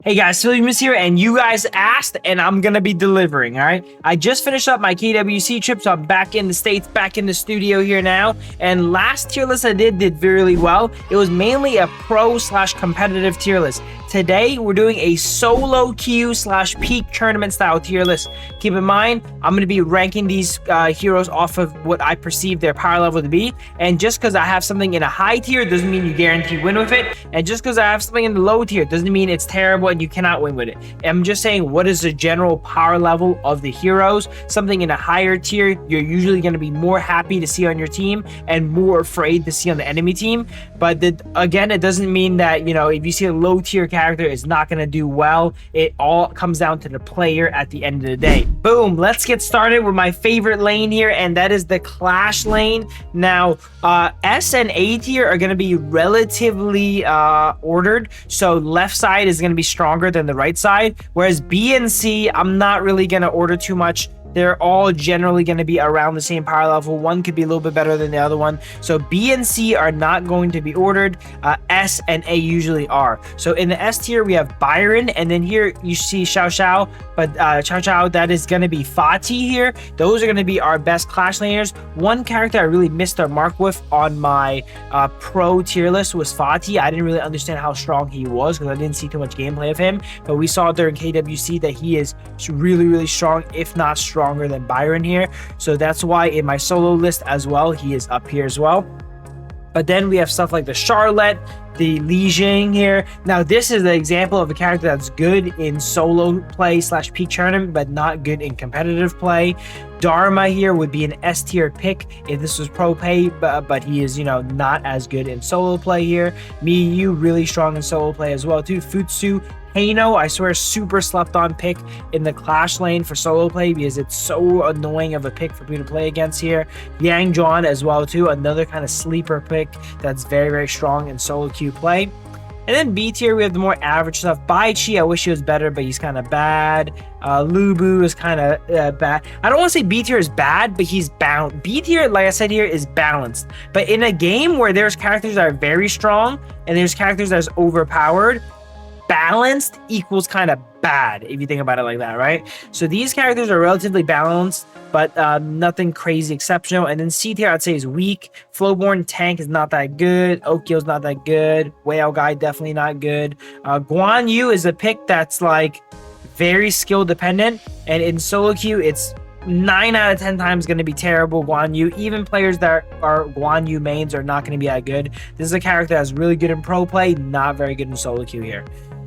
Hey guys, Philly here, and you guys asked, and I'm gonna be delivering, alright? I just finished up my KWC trip, so I'm back in the States, back in the studio here now, and last tier list I did really well. It was mainly a pro/competitive tier list. Today, we're doing a solo queue/peak tournament style tier list. Keep in mind, I'm gonna be ranking these heroes off of what I perceive their power level to be, and just because I have something in a high tier doesn't mean you guarantee win with it, and just because I have something in the low tier doesn't mean it's terrible and you cannot win with it. I'm just saying what is the general power level of the heroes. Something in a higher tier you're usually going to be more happy to see on your team and more afraid to see on the enemy team. But again, it doesn't mean that, you know, if you see a low tier character is not going to do well. It all comes down to the player at the end of the day. Boom, let's get started with my favorite lane here, and that is the Clash lane. Now S and A tier are going to be relatively ordered, so left side is going to be stronger than the right side, whereas B and C, I'm not really going to order too much. They're all generally going to be around the same power level. One could be a little bit better than the other one. So B and C are not going to be ordered. S and A usually are. So in the S tier, we have Byron. And then here you see Xiao Xiao. But Xiao Xiao, that is going to be Fatih here. Those are going to be our best Clash laners. One character I really missed a mark with on my pro tier list was Fatih. I didn't really understand how strong he was because I didn't see too much gameplay of him. But we saw during KWC that he is really strong, if not stronger than Byron here. So that's why in my solo list as well, he is up here as well. But then we have stuff like the Charlotte, the Li Jing here. Now this is the example of a character that's good in solo play/peak tournament, but not good in competitive play. Dharma here would be an S tier pick if this was pro pay, but he is, you know, not as good in solo play here. Miyu really strong in solo play as well too. Futsu, Hano, I swear, super slept on pick in the Clash lane for solo play because it's so annoying of a pick for people to play against here. Yang Juan as well too, another kind of sleeper pick that's very strong in solo queue play. And then B tier, we have the more average stuff. Bai Chi, I wish he was better, but he's kind of bad. Lubu is kind of bad. I don't want to say B tier is bad, but he's balanced. B tier, like I said here, is balanced. But in a game where there's characters that are very strong and there's characters that are overpowered, balanced equals kind of bad if you think about it like that, right? So these characters are relatively balanced, but nothing crazy exceptional. And then C tier I'd say is weak. Flowborn tank is not that good. Okio's not that good. Whale guy definitely not good. Guan Yu is a pick that's like very skill dependent, and in solo queue it's 9 out of 10 times going to be terrible. Guan Yu, even players that are Guan Yu mains are not going to be that good. This is a character that's really good in pro play, not very good in solo queue here.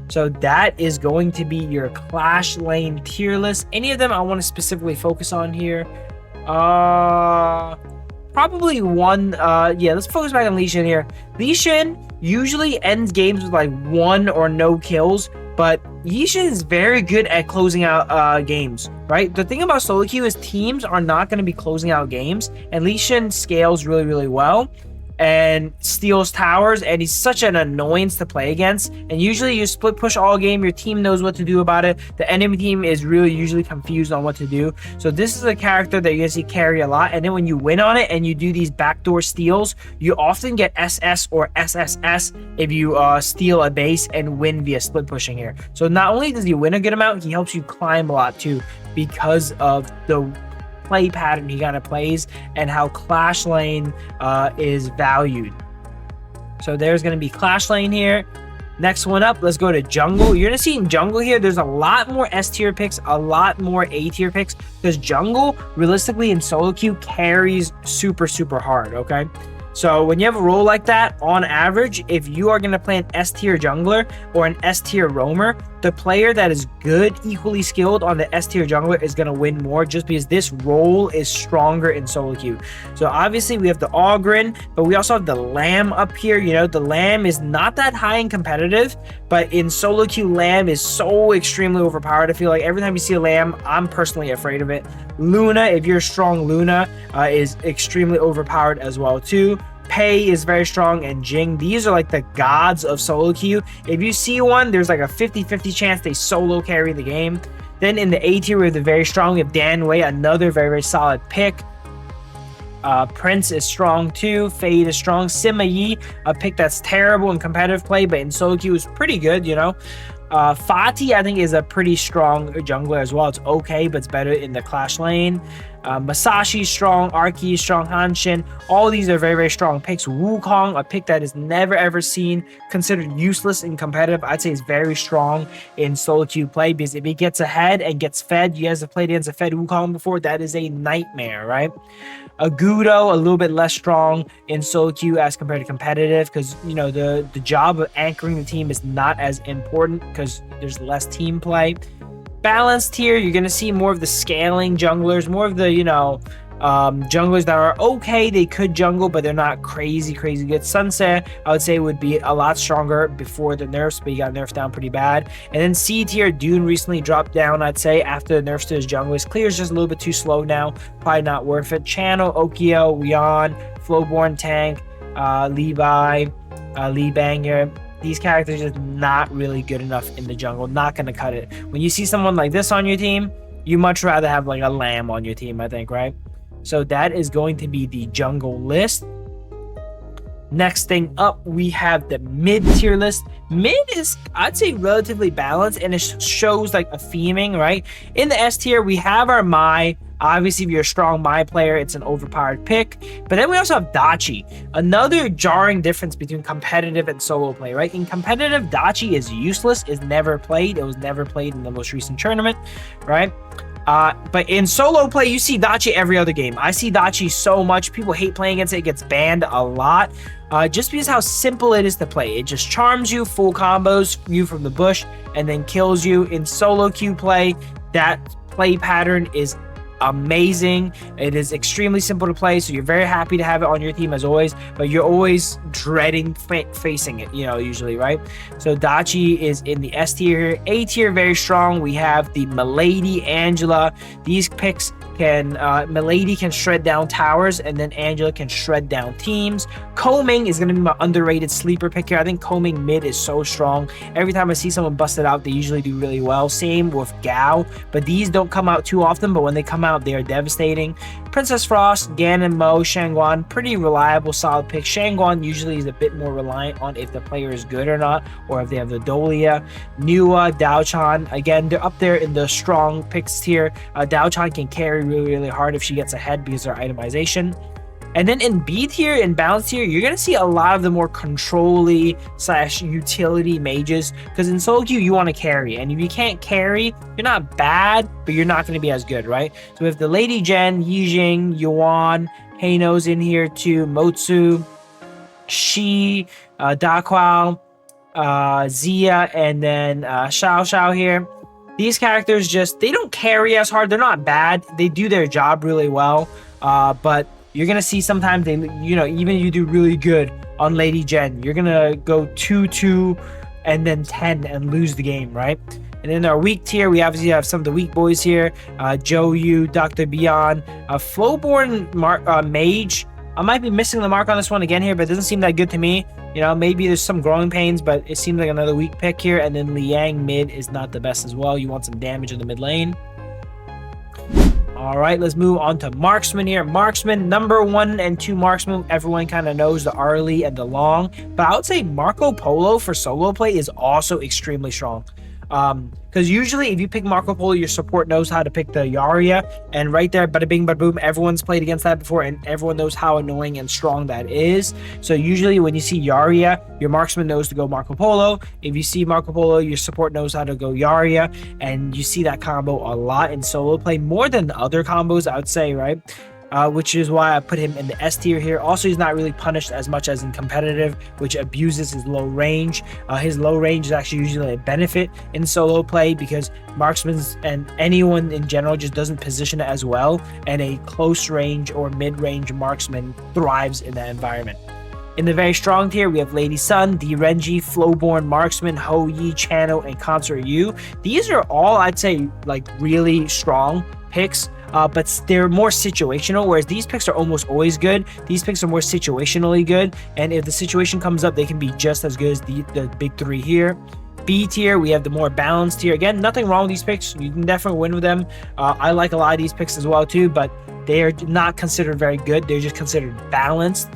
So that is going to be your Clash lane tier list. Any of them I want to specifically focus on here? Probably one. Yeah, let's focus back on Li Shin here. Li Shin usually ends games with like 1 or no kills, but Li Shin is very good at closing out games, right? The thing about solo queue is teams are not going to be closing out games, and Li Shin scales really well and steals towers, and he's such an annoyance to play against. And usually you split push all game, your team knows what to do about it. The enemy team is really usually confused on what to do. So this is a character that you're gonna see carry a lot, and then when you win on it and you do these backdoor steals, you often get SS or SSS if you steal a base and win via split pushing here. So not only does he win a good amount, he helps you climb a lot too because of the play pattern he kind of plays and how Clash lane is valued. So there's going to be Clash lane here. Next one up, let's go to jungle. You're going to see in jungle here, there's a lot more S tier picks, a lot more A tier picks, because jungle realistically in solo queue carries super hard, okay? So when you have a role like that, on average, if you are going to play an S tier jungler or an S tier roamer, the player that is good, equally skilled on the S tier jungler is going to win more just because this role is stronger in solo queue. So obviously we have the Ogren, but we also have the Lamb up here. You know, the Lamb is not that high in competitive, but in solo queue, Lamb is so extremely overpowered. I feel like every time you see a Lamb, I'm personally afraid of it. Luna, if you're strong, Luna is extremely overpowered as well too. Pei is very strong, and Jing. These are like the gods of solo queue. If you see one, there's like a 50-50 chance they solo carry the game. Then in the A tier, we have the very strong. We have Dan Wei, another very solid pick. Prince is strong too. Fade is strong. Sima Yi, a pick that's terrible in competitive play, but in solo queue is pretty good, you know. Fati, I think, is a pretty strong jungler as well. It's okay, but it's better in the Clash lane. Masashi strong, Arki strong, Hanshin. All these are very, very strong picks. Wukong, a pick that is never ever seen, considered useless in competitive. I'd say is very strong in solo queue play because if he gets ahead and gets fed, you guys have played against a fed Wukong before, that is a nightmare, right? Agudo, a little bit less strong in solo queue as compared to competitive because, you know, the job of anchoring the team is not as important because there's less team play. Balanced here, you're going to see more of the scaling junglers, more of the, you know, junglers that are okay. They could jungle, but they're not crazy good. Sunset, I would say, would be a lot stronger before the nerfs, but he got nerfed down pretty bad. And then C tier, Dune recently dropped down, I'd say, after the nerfs to his junglers. Clear is just a little bit too slow now. Probably not worth it. Channel, Okio, Rion, Flowborn Tank, Levi, Lee Banger. These characters are just not really good enough in the jungle. Not going to cut it. When you see someone like this on your team, you much rather have like a lamb on your team, I think, right? So that is going to be the jungle list. Next thing up, we have the mid tier list. Mid is, I'd say, relatively balanced, and it shows like a theming, right? In the S tier, we have our Mai. Obviously, if you're a strong Mai player, it's an overpowered pick. But then we also have Dachi. Another jarring difference between competitive and solo play, right? In competitive, Dachi is useless, is never played. It was never played in the most recent tournament, right? But in solo play, you see Dachi every other game. I see Dachi so much. People hate playing against it. It gets banned a lot. Just because how simple it is to play. It just charms you, full combos you from the bush, and then kills you. In solo queue play, that play pattern is amazing. It is extremely simple to play, so you're very happy to have it on your team as always, but you're always dreading facing it, you know, usually, right? So Dachi is in the S tier. A tier, very strong. We have the Milady, Angela. These picks can Milady can shred down towers, and then Angela can shred down teams. Combing is going to be my underrated sleeper pick here. I think Combing mid is so strong. Every time I see someone bust it out, they usually do really well. Same with Gao, but these don't come out too often, but when they come out, they are devastating. Princess Frost, Ganon, Mo, Shangguan, pretty reliable, solid pick. Shangguan usually is a bit more reliant on if the player is good or not, or if they have the Dolia. Nua, Daochan, again, they're up there in the strong picks tier. Daochan can carry really hard if she gets ahead because of her itemization. And then in B tier, in balance tier, you're going to see a lot of the more control-y / utility mages, because in solo queue, you want to carry. And if you can't carry, you're not bad, but you're not going to be as good, right? So we have the Lady Jen, Yijing, Yuan, Heino's in here too, Motsu, Shi, Daquao, Zia, and then Xiao here. These characters just, they don't carry as hard. They're not bad. They do their job really well. But you're going to see sometimes they, you know, even you do really good on Lady Jen, you're going to go 2-2 and then 10 and lose the game, right? And in our weak tier, we obviously have some of the weak boys here. Yu, Dr. Beyond, Flowborn Mage. I might be missing the mark on this one again here, but it doesn't seem that good to me. You know, maybe there's some growing pains, but it seems like another weak pick here. And then Liang mid is not the best as well. You want some damage in the mid lane. All right, let's move on to Marksman here. Marksman, number 1 and 2 Marksman. Everyone kind of knows the Arlie and the Long. But I would say Marco Polo for solo play is also extremely strong. Because usually if you pick Marco Polo, your support knows how to pick the Yarria, and right there, bada bing, bada boom, everyone's played against that before, and everyone knows how annoying and strong that is. So usually when you see Yarria, your Marksman knows to go Marco Polo. If you see Marco Polo, your support knows how to go Yarria, and you see that combo a lot in solo play, more than the other combos, I would say, right? Which is why I put him in the S tier here. Also, he's not really punished as much as in competitive, which abuses his low range. His low range is actually usually a benefit in solo play because marksmen and anyone in general just doesn't position it as well, and a close range or mid-range marksman thrives in that environment. In the very strong tier, we have Lady Sun, Renji, Flowborn, Marksman, Ho Yi, Channel, and Concert Yu. These are all, I'd say, like really strong picks. But they're more situational, whereas these picks are almost always good. These picks are more situationally good, and if the situation comes up, they can be just as good as the big 3 here. B tier, we have the more balanced tier. Again, nothing wrong with these picks. You can definitely win with them. I like a lot of these picks as well too, but they are not considered very good. They're just considered balanced.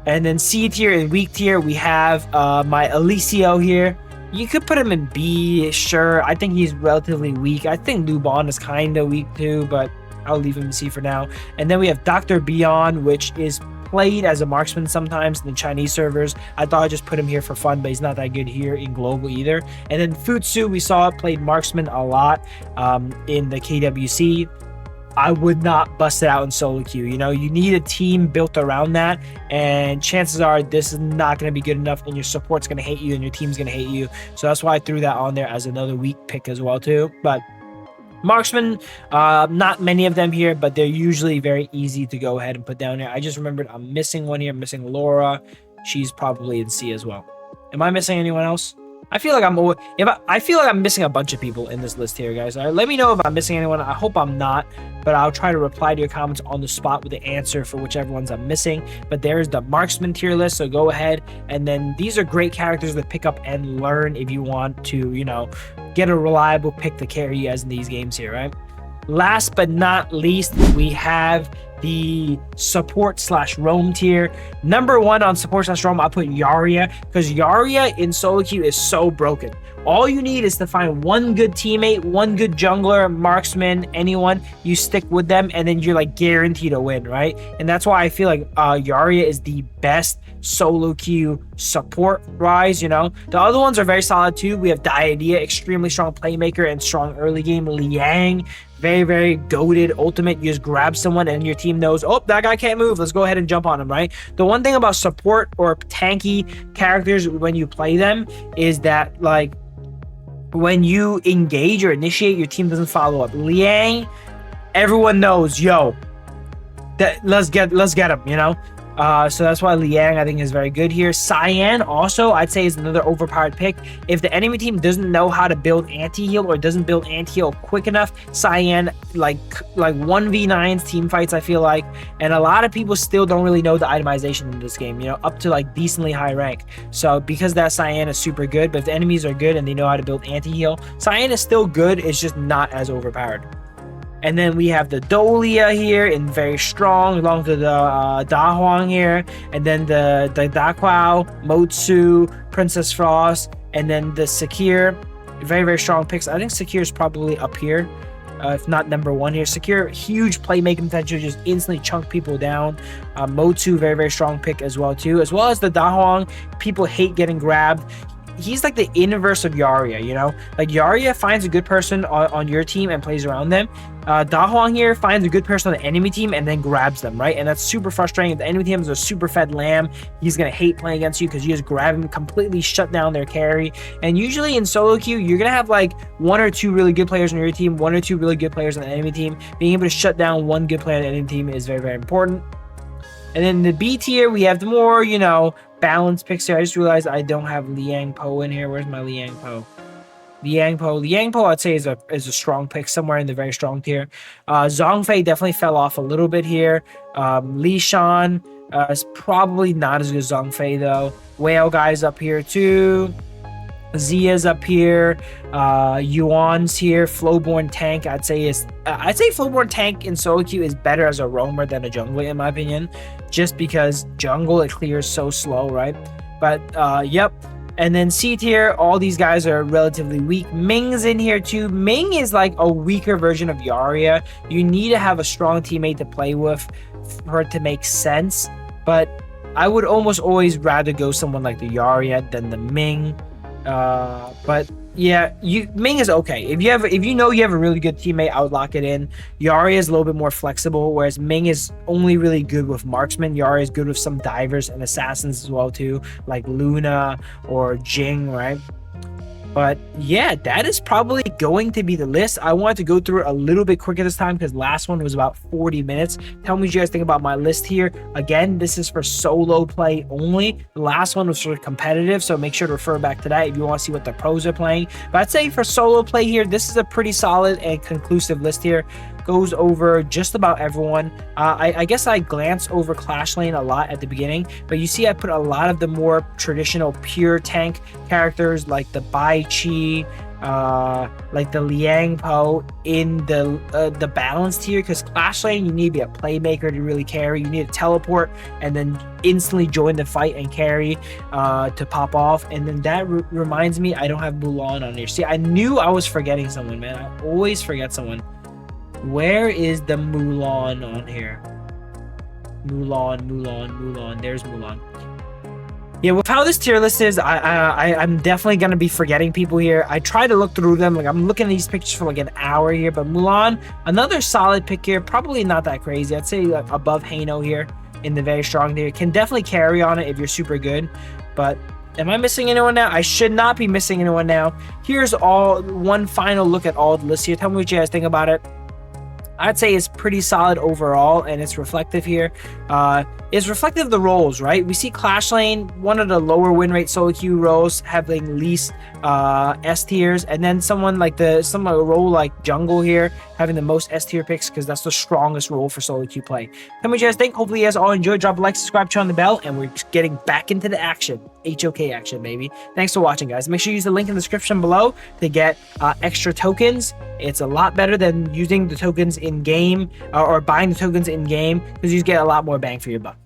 And then C tier and weak tier, we have my Alicio here. You could put him in B, sure. I think he's relatively weak. I think Lubon is kind of weak too, but I'll leave him in C for now. And then we have Dr. Beyond, which is played as a marksman sometimes in the Chinese servers. I thought I'd just put him here for fun, but he's not that good here in global either. And then Futsu, we saw it played marksman a lot in the KWC. I would not bust it out in solo queue. You know, you need a team built around that, and chances are this is not going to be good enough, and your support's going to hate you, and your team's going to hate you. So that's why I threw that on there as another weak pick as well too. But marksman, not many of them here, but they're usually very easy to go ahead and put down here. I just remembered I'm missing one here. I'm missing Laura. She's probably in C as well. Am I missing anyone else? I feel like I feel like I'm missing a bunch of people in this list here, guys. All right, let me know if I'm missing anyone. I hope I'm not, but I'll try to reply to your comments on the spot with the answer for whichever ones I'm missing. But there's the marksman tier list, so go ahead. And then these are great characters to pick up and learn if you want to, you know, get a reliable pick to carry you guys in these games here, right? Last but not least, we have the support slash roam tier. Number one on support slash roam, I put Yaria, because Yaria in solo queue is so broken. All you need is to find one good teammate, one good jungler, marksman, anyone, you stick with them, and then you're like guaranteed to win, right? And that's why I feel like Yaria is the best solo queue support rise. You know, the other ones are very solid too. We have Diadea, extremely strong playmaker and strong early game. Liang, very, very goated ultimate. You just grab someone and your team knows, oh, that guy can't move, let's go ahead and jump on him, right? The one thing about support or tanky characters when you play them is that, like, when you engage or initiate, your team doesn't follow up. Liang, everyone knows, yo, that let's get him, you know. So that's why Liang, I think, is very good here. Cyan also, I'd say, is another overpowered pick. If the enemy team doesn't know how to build anti-heal or doesn't build anti-heal quick enough, Cyan, like 1v9s team fights, I feel like. And a lot of people still don't really know the itemization in this game, you know, up to like decently high rank. So because that Cyan is super good, but if the enemies are good and they know how to build anti-heal, Cyan is still good, it's just not as overpowered. And then we have the Dolia here in very strong, along to the Da Huang here. And then the Da Quao, Motsu, Princess Frost, and then the Sakir. Very, very strong picks. I think Sakir is probably up here, if not number one here. Sakir, huge playmaking potential, just instantly chunk people down. Motsu, very, very strong pick as well too. As well as the Da Huang, people hate getting grabbed. He's like the inverse of Yaria, you know? Like, Yaria finds a good person on your team and plays around them. Da Huang here finds a good person on the enemy team and then grabs them, right? And that's super frustrating. If the enemy team is a super fed lamb, he's going to hate playing against you because you just grab him, completely shut down their carry. And usually in solo queue, you're going to have like one or two really good players on your team, one or two really good players on the enemy team. Being able to shut down one good player on the enemy team is very, very important. And then the B tier, we have the more, you know, balanced picks here. I just realized I don't have Liang Po in here. Where's my Liang Po? Liang Po, I'd say is a strong pick, somewhere in the very strong tier. Zhongfei definitely fell off a little bit here. Li Shan is probably not as good as Zhongfei though. Whale guy's up here too. Zia's up here. Yuan's here. Flowborn Tank, I'd say Flowborn Tank in solo queue is better as a roamer than a jungler, in my opinion, just because jungle, it clears so slow, right? But yep. And then C tier, all these guys are relatively weak. Ming's in here too. Ming is like a weaker version of Yaria. You need to have a strong teammate to play with for it to make sense. But I would almost always rather go someone like the Yaria than the Ming. But yeah, Ming is okay. If you know you have a really good teammate, I would lock it in. Yaria is a little bit more flexible, whereas Ming is only really good with marksman. Yaria is good with some divers and assassins as well too, like Luna or Jing, right? But yeah, that is probably going to be the list. I wanted to go through it a little bit quicker this time because last one was about 40 minutes. Tell me what you guys think about my list here. Again, this is for solo play only. The last one was for competitive, so make sure to refer back to that if you want to see what the pros are playing. But I'd say for solo play here, this is a pretty solid and conclusive list here. Goes over just about everyone. I guess I glance over Clash Lane a lot at the beginning, but you see I put a lot of the more traditional pure tank characters like the Bai Chi, like the Liang Po in the balanced tier, because Clash Lane you need to be a playmaker to really carry. You need to teleport and then instantly join the fight and carry to pop off. And then that reminds me, I don't have Mulan on here. See, I knew I was forgetting someone, man. I always forget someone. Where is the Mulan on here? Mulan. There's Mulan. Yeah, with how this tier list is, I'm definitely gonna be forgetting people here. I try to look through them. Like, I'm looking at these pictures for like an hour here. But Mulan, another solid pick here. Probably not that crazy. I'd say like above Hano here in the very strong tier. Can definitely carry on it if you're super good. But am I missing anyone now? I should not be missing anyone now. Here's one final look at all the lists here. Tell me what you guys think about it. I'd say it's pretty solid overall, and it's reflective here. It's reflective of the roles, right? We see Clash Lane, one of the lower win rate solo queue roles, having least S tiers, and then someone like a role like Jungle here having the most S tier picks, because that's the strongest role for solo queue play. Tell me what you guys think. Hopefully you guys all enjoyed. Drop a like, subscribe, turn on the bell, and we're just getting back into the action. HOK action, baby. Thanks for watching, guys. Make sure you use the link in the description below to get extra tokens. It's a lot better than using the tokens in game or buying the tokens in game, because you get a lot more bang for your buck.